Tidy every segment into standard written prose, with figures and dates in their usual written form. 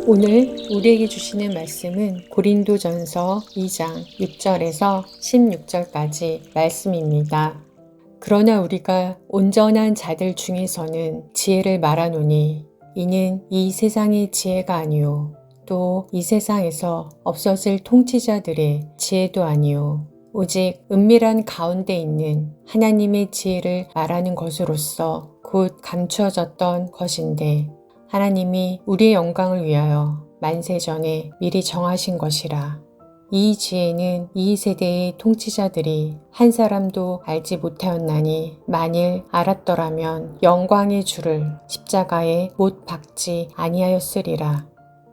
오늘 우리에게 주시는 말씀은 고린도전서 2장 6절에서 16절까지 말씀입니다. 그러나 우리가 온전한 자들 중에서는 지혜를 말하노니 이는 이 세상의 지혜가 아니요 또 이 세상에서 없어질 통치자들의 지혜도 아니요 오직 은밀한 가운데 있는 하나님의 지혜를 말하는 것으로서 곧 감추어졌던 것인데 하나님이 우리의 영광을 위하여 만세전에 미리 정하신 것이라. 이 지혜는 이 세대의 통치자들이 한 사람도 알지 못하였나니 만일 알았더라면 영광의 주를 십자가에 못 박지 아니하였으리라.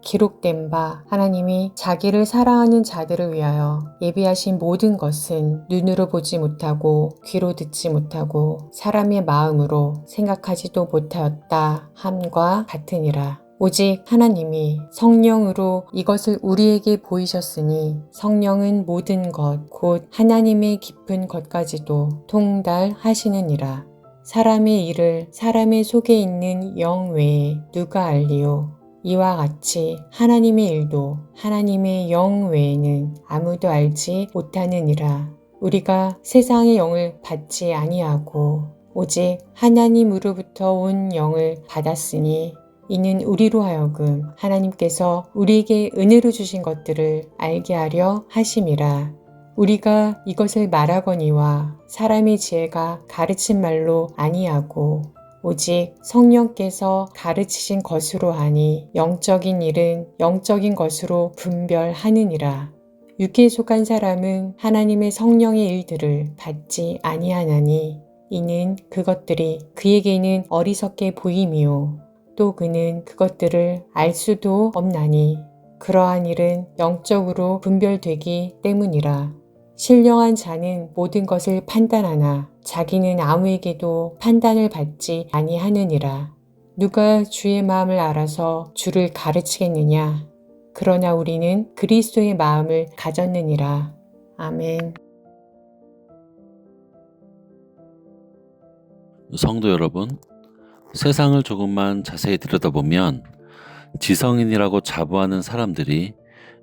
기록된 바 하나님이 자기를 사랑하는 자들을 위하여 예비하신 모든 것은 눈으로 보지 못하고 귀로 듣지 못하고 사람의 마음으로 생각하지도 못하였다 함과 같으니라. 오직 하나님이 성령으로 이것을 우리에게 보이셨으니 성령은 모든 것 곧 하나님의 깊은 것까지도 통달하시느니라. 사람의 일을 사람의 속에 있는 영 외에 누가 알리요? 이와 같이 하나님의 일도 하나님의 영 외에는 아무도 알지 못하느니라. 우리가 세상의 영을 받지 아니하고 오직 하나님으로부터 온 영을 받았으니 이는 우리로 하여금 하나님께서 우리에게 은혜로 주신 것들을 알게 하려 하심이라. 우리가 이것을 말하거니와 사람의 지혜가 가르친 말로 아니하고 오직 성령께서 가르치신 것으로 하니 영적인 일은 영적인 것으로 분별하느니라. 육에 속한 사람은 하나님의 성령의 일들을 받지 아니하나니 이는 그것들이 그에게는 어리석게 보임이요 또 그는 그것들을 알 수도 없나니 그러한 일은 영적으로 분별되기 때문이라. 신령한 자는 모든 것을 판단하나 자기는 아무에게도 판단을 받지 아니하느니라. 누가 주의 마음을 알아서 주를 가르치겠느냐? 그러나 우리는 그리스도의 마음을 가졌느니라. 아멘. 성도 여러분, 세상을 조금만 자세히 들여다보면 지성인이라고 자부하는 사람들이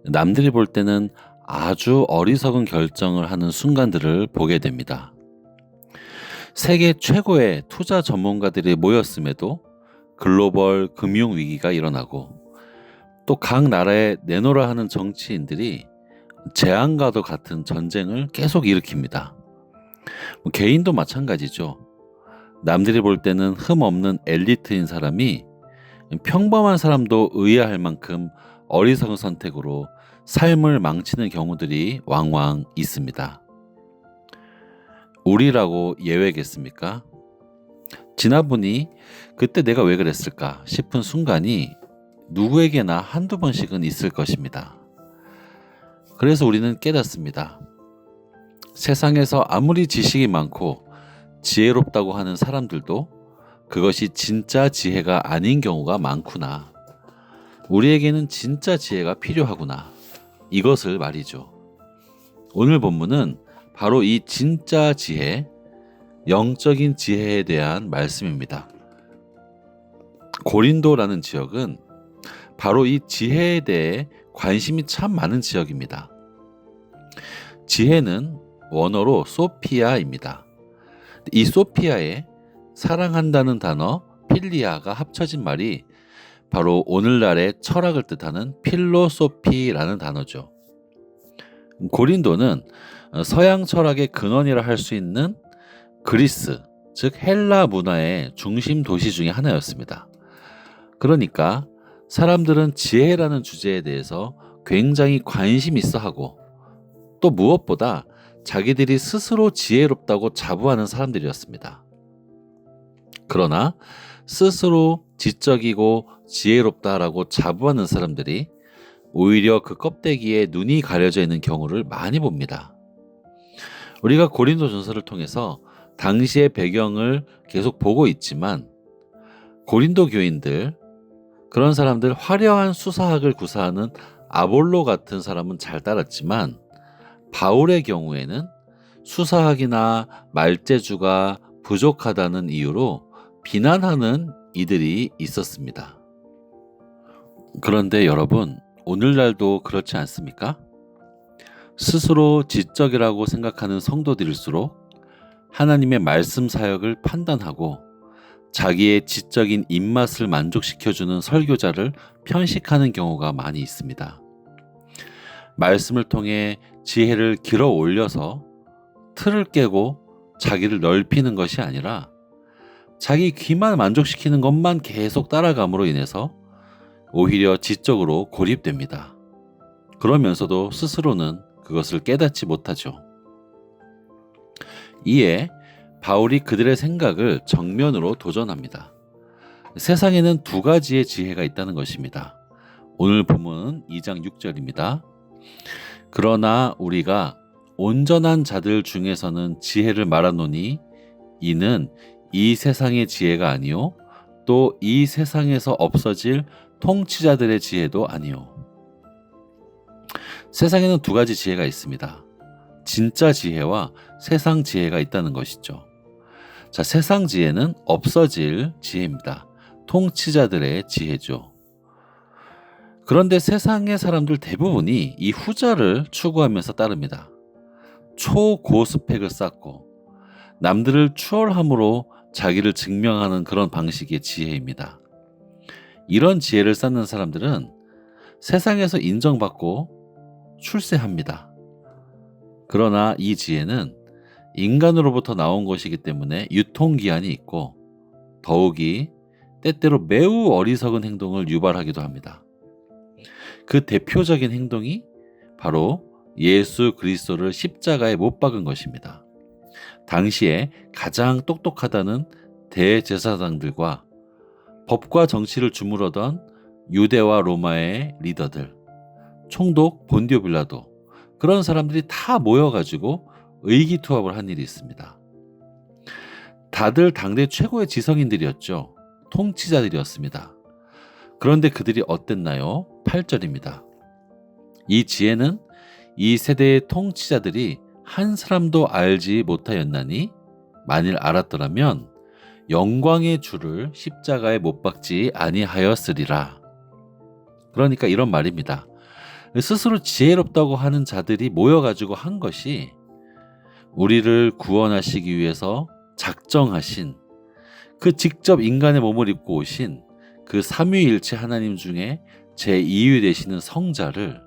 남들이 볼 때는 아주 어리석은 결정을 하는 순간들을 보게 됩니다. 세계 최고의 투자 전문가들이 모였음에도 글로벌 금융 위기가 일어나고 또 각 나라에 내노라 하는 정치인들이 재앙과도 같은 전쟁을 계속 일으킵니다. 개인도 마찬가지죠. 남들이 볼 때는 흠없는 엘리트인 사람이 평범한 사람도 의아할 만큼 어리석은 선택으로 삶을 망치는 경우들이 왕왕 있습니다. 우리라고 예외겠습니까? 지나보니 그때 내가 왜 그랬을까 싶은 순간이 누구에게나 한두 번씩은 있을 것입니다. 그래서 우리는 깨닫습니다. 세상에서 아무리 지식이 많고 지혜롭다고 하는 사람들도 그것이 진짜 지혜가 아닌 경우가 많구나. 우리에게는 진짜 지혜가 필요하구나. 이것을 말이죠. 오늘 본문은 바로 이 진짜 지혜, 영적인 지혜에 대한 말씀입니다. 고린도라는 지역은 바로 이 지혜에 대해 관심이 참 많은 지역입니다. 지혜는 원어로 소피아입니다. 이 소피아에 사랑한다는 단어 필리아가 합쳐진 말이 바로 오늘날의 철학을 뜻하는 필로소피라는 단어죠. 고린도는 서양 철학의 근원이라 할 수 있는 그리스, 즉 헬라 문화의 중심 도시 중에 하나였습니다. 그러니까 사람들은 지혜라는 주제에 대해서 굉장히 관심 있어 하고 또 무엇보다 자기들이 스스로 지혜롭다고 자부하는 사람들이었습니다. 그러나 스스로 지적이고 지혜롭다라고 자부하는 사람들이 오히려 그 껍데기에 눈이 가려져 있는 경우를 많이 봅니다. 우리가 고린도전서를 통해서 당시의 배경을 계속 보고 있지만 고린도 교인들, 그런 사람들 화려한 수사학을 구사하는 아볼로 같은 사람은 잘 따랐지만 바울의 경우에는 수사학이나 말재주가 부족하다는 이유로 비난하는 이들이 있었습니다. 그런데 여러분, 오늘날도 그렇지 않습니까? 스스로 지적이라고 생각하는 성도들일수록 하나님의 말씀 사역을 판단하고 자기의 지적인 입맛을 만족시켜주는 설교자를 편식하는 경우가 많이 있습니다. 말씀을 통해 지혜를 길어 올려서 틀을 깨고 자기를 넓히는 것이 아니라 자기 귀만 만족시키는 것만 계속 따라감으로 인해서 오히려 지적으로 고립됩니다. 그러면서도 스스로는 그것을 깨닫지 못하죠. 이에 바울이 그들의 생각을 정면으로 도전합니다. 세상에는 두 가지의 지혜가 있다는 것입니다. 오늘 본문은 2장 6절입니다. 그러나 우리가 온전한 자들 중에서는 지혜를 말하노니 이는 이 세상의 지혜가 아니요 또 이 세상에서 없어질 통치자들의 지혜도 아니요. 세상에는 두 가지 지혜가 있습니다. 진짜 지혜와 세상 지혜가 있다는 것이죠. 자, 세상 지혜는 없어질 지혜입니다. 통치자들의 지혜죠. 그런데 세상의 사람들 대부분이 이 후자를 추구하면서 따릅니다. 초고스펙을 쌓고 남들을 추월함으로 자기를 증명하는 그런 방식의 지혜입니다. 이런 지혜를 쌓는 사람들은 세상에서 인정받고 출세합니다. 그러나 이 지혜는 인간으로부터 나온 것이기 때문에 유통기한이 있고 더욱이 때때로 매우 어리석은 행동을 유발하기도 합니다. 그 대표적인 행동이 바로 예수 그리스도를 십자가에 못 박은 것입니다. 당시에 가장 똑똑하다는 대제사장들과 법과 정치를 주무르던 유대와 로마의 리더들, 총독 본디오 빌라도, 그런 사람들이 다 모여가지고 의기투합을 한 일이 있습니다. 다들 당대 최고의 지성인들이었죠. 통치자들이었습니다. 그런데 그들이 어땠나요? 8절입니다. 이 지혜는 이 세대의 통치자들이 한 사람도 알지 못하였나니 만일 알았더라면 영광의 주를 십자가에 못 박지 아니하였으리라. 그러니까 이런 말입니다. 스스로 지혜롭다고 하는 자들이 모여가지고 한 것이 우리를 구원하시기 위해서 작정하신, 그 직접 인간의 몸을 입고 오신 그 삼위일체 하나님 중에 제2위 되시는 성자를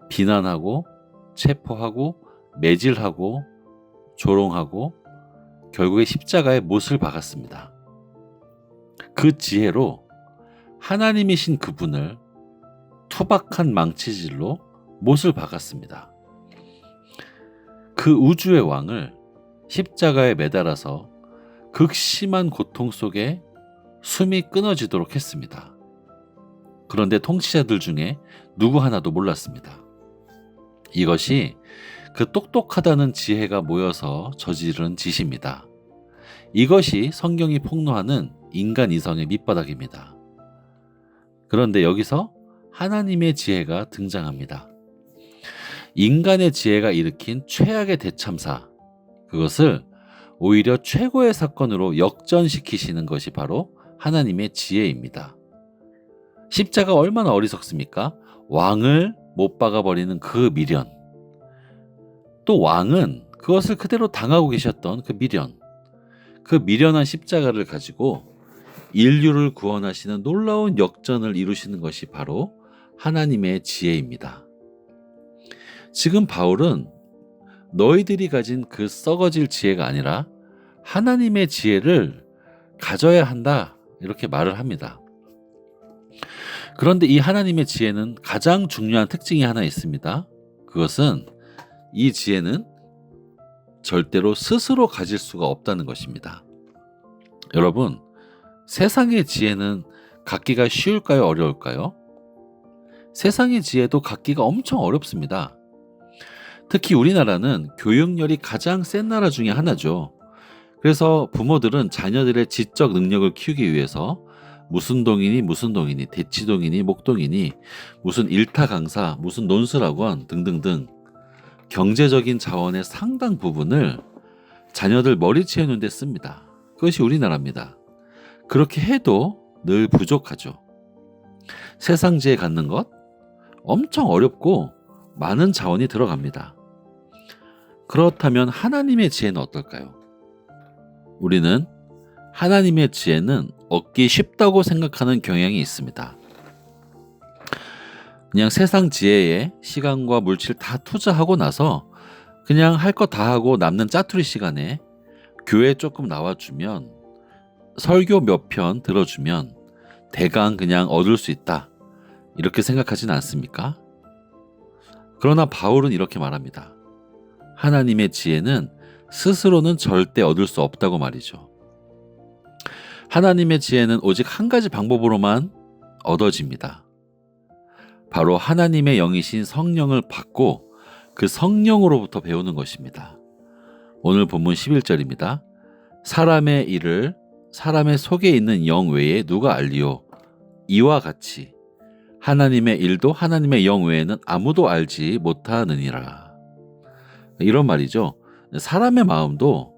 비난하고 체포하고 매질하고 조롱하고 결국에 십자가에 못을 박았습니다. 그 지혜로 하나님이신 그분을 투박한 망치질로 못을 박았습니다. 그 우주의 왕을 십자가에 매달아서 극심한 고통 속에 숨이 끊어지도록 했습니다. 그런데 통치자들 중에 누구 하나도 몰랐습니다. 이것이 그 똑똑하다는 지혜가 모여서 저지른 짓입니다. 이것이 성경이 폭로하는 인간 이성의 밑바닥입니다. 그런데 여기서 하나님의 지혜가 등장합니다. 인간의 지혜가 일으킨 최악의 대참사, 그것을 오히려 최고의 사건으로 역전시키시는 것이 바로 하나님의 지혜입니다. 십자가 얼마나 어리석습니까? 왕을 못 박아버리는 그 미련, 또 왕은 그것을 그대로 당하고 계셨던 그 미련, 그 미련한 십자가를 가지고 인류를 구원하시는 놀라운 역전을 이루시는 것이 바로 하나님의 지혜입니다. 지금 바울은 너희들이 가진 그 썩어질 지혜가 아니라 하나님의 지혜를 가져야 한다, 이렇게 말을 합니다. 그런데 이 하나님의 지혜는 가장 중요한 특징이 하나 있습니다. 그것은 이 지혜는 절대로 스스로 가질 수가 없다는 것입니다. 여러분, 세상의 지혜는 갖기가 쉬울까요? 어려울까요? 세상의 지혜도 갖기가 엄청 어렵습니다. 특히 우리나라는 교육열이 가장 센 나라 중에 하나죠. 그래서 부모들은 자녀들의 지적 능력을 키우기 위해서 무슨 동이니 대치동이니 목동이니 무슨 일타 강사, 무슨 논술학원 등등등 경제적인 자원의 상당 부분을 자녀들 머리 채우는 데 씁니다. 그것이 우리나라입니다. 그렇게 해도 늘 부족하죠. 세상 지혜 갖는 것 엄청 어렵고 많은 자원이 들어갑니다. 그렇다면 하나님의 지혜는 어떨까요? 우리는 하나님의 지혜는 얻기 쉽다고 생각하는 경향이 있습니다. 그냥 세상 지혜에 시간과 물질 다 투자하고 나서 그냥 할 거 다 하고 남는 짜투리 시간에 교회 조금 나와주면, 설교 몇 편 들어주면 대강 그냥 얻을 수 있다, 이렇게 생각하진 않습니까? 그러나 바울은 이렇게 말합니다. 하나님의 지혜는 스스로는 절대 얻을 수 없다고 말이죠. 하나님의 지혜는 오직 한 가지 방법으로만 얻어집니다. 바로 하나님의 영이신 성령을 받고 그 성령으로부터 배우는 것입니다. 오늘 본문 11절입니다. 사람의 일을 사람의 속에 있는 영 외에 누가 알리요? 이와 같이 하나님의 일도 하나님의 영 외에는 아무도 알지 못하느니라. 이런 말이죠. 사람의 마음도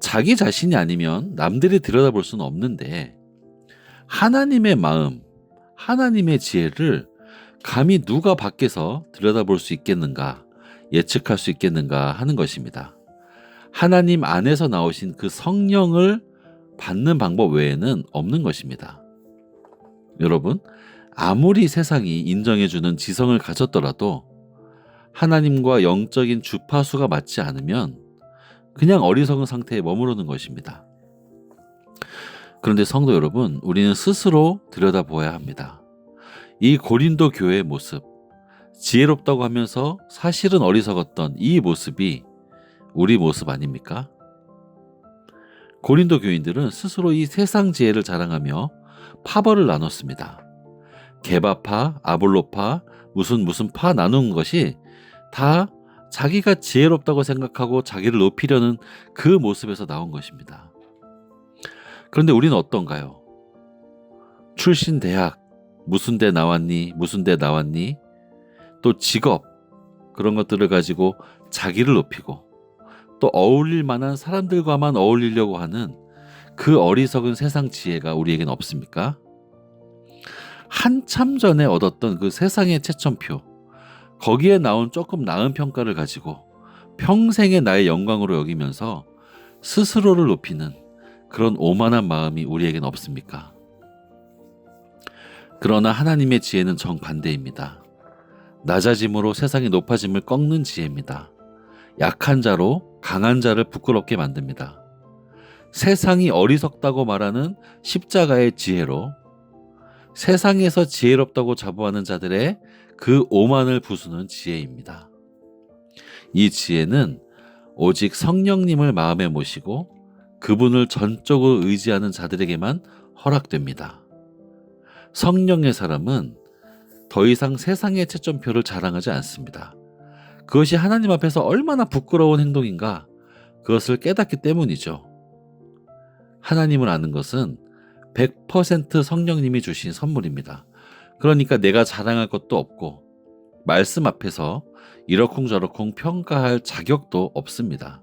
자기 자신이 아니면 남들이 들여다볼 수는 없는데, 하나님의 마음, 하나님의 지혜를 감히 누가 밖에서 들여다볼 수 있겠는가, 예측할 수 있겠는가 하는 것입니다. 하나님 안에서 나오신 그 성령을 받는 방법 외에는 없는 것입니다. 여러분, 아무리 세상이 인정해주는 지성을 가졌더라도 하나님과 영적인 주파수가 맞지 않으면 그냥 어리석은 상태에 머무르는 것입니다. 그런데 성도 여러분, 우리는 스스로 들여다보아야 합니다. 이 고린도 교회의 모습, 지혜롭다고 하면서 사실은 어리석었던 이 모습이 우리 모습 아닙니까? 고린도 교인들은 스스로 이 세상 지혜를 자랑하며 파벌을 나눴습니다. 게바파, 아볼로파, 무슨 파 나눈 것이 다 자기가 지혜롭다고 생각하고 자기를 높이려는 그 모습에서 나온 것입니다. 그런데 우리는 어떤가요? 출신 대학, 무슨 대 나왔니? 또 직업, 그런 것들을 가지고 자기를 높이고 또 어울릴 만한 사람들과만 어울리려고 하는 그 어리석은 세상 지혜가 우리에겐 없습니까? 한참 전에 얻었던 그 세상의 채점표, 거기에 나온 조금 나은 평가를 가지고 평생의 나의 영광으로 여기면서 스스로를 높이는 그런 오만한 마음이 우리에겐 없습니까? 그러나 하나님의 지혜는 정반대입니다. 낮아짐으로 세상이 높아짐을 꺾는 지혜입니다. 약한 자로 강한 자를 부끄럽게 만듭니다. 세상이 어리석다고 말하는 십자가의 지혜로 세상에서 지혜롭다고 자부하는 자들의 그 오만을 부수는 지혜입니다. 이 지혜는 오직 성령님을 마음에 모시고 그분을 전적으로 의지하는 자들에게만 허락됩니다. 성령의 사람은 더 이상 세상의 채점표를 자랑하지 않습니다. 그것이 하나님 앞에서 얼마나 부끄러운 행동인가, 그것을 깨닫기 때문이죠. 하나님을 아는 것은 100% 성령님이 주신 선물입니다. 그러니까 내가 자랑할 것도 없고 말씀 앞에서 이러쿵저러쿵 평가할 자격도 없습니다.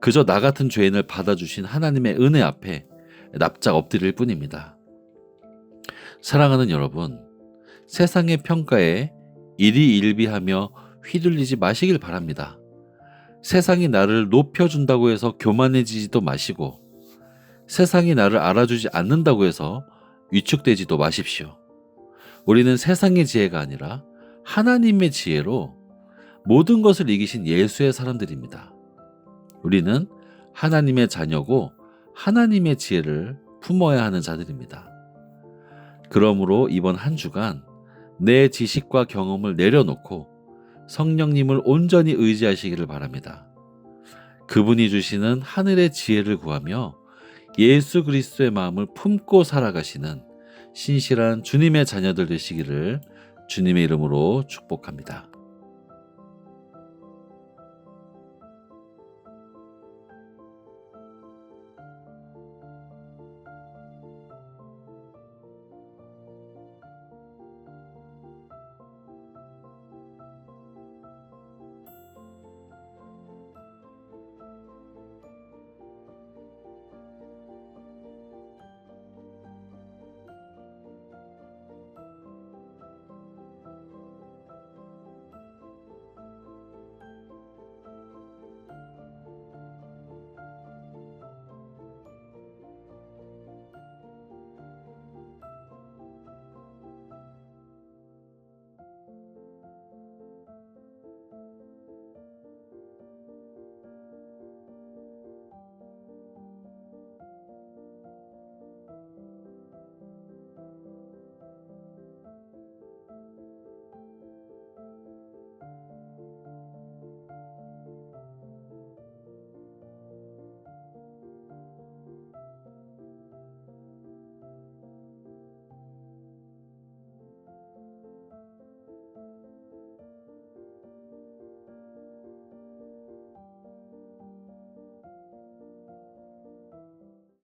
그저 나 같은 죄인을 받아주신 하나님의 은혜 앞에 납작 엎드릴 뿐입니다. 사랑하는 여러분, 세상의 평가에 일희일비하며 휘둘리지 마시길 바랍니다. 세상이 나를 높여준다고 해서 교만해지지도 마시고 세상이 나를 알아주지 않는다고 해서 위축되지도 마십시오. 우리는 세상의 지혜가 아니라 하나님의 지혜로 모든 것을 이기신 예수의 사람들입니다. 우리는 하나님의 자녀고 하나님의 지혜를 품어야 하는 자들입니다. 그러므로 이번 한 주간 내 지식과 경험을 내려놓고 성령님을 온전히 의지하시기를 바랍니다. 그분이 주시는 하늘의 지혜를 구하며 예수 그리스도의 마음을 품고 살아가시는 신실한 주님의 자녀들 되시기를 주님의 이름으로 축복합니다.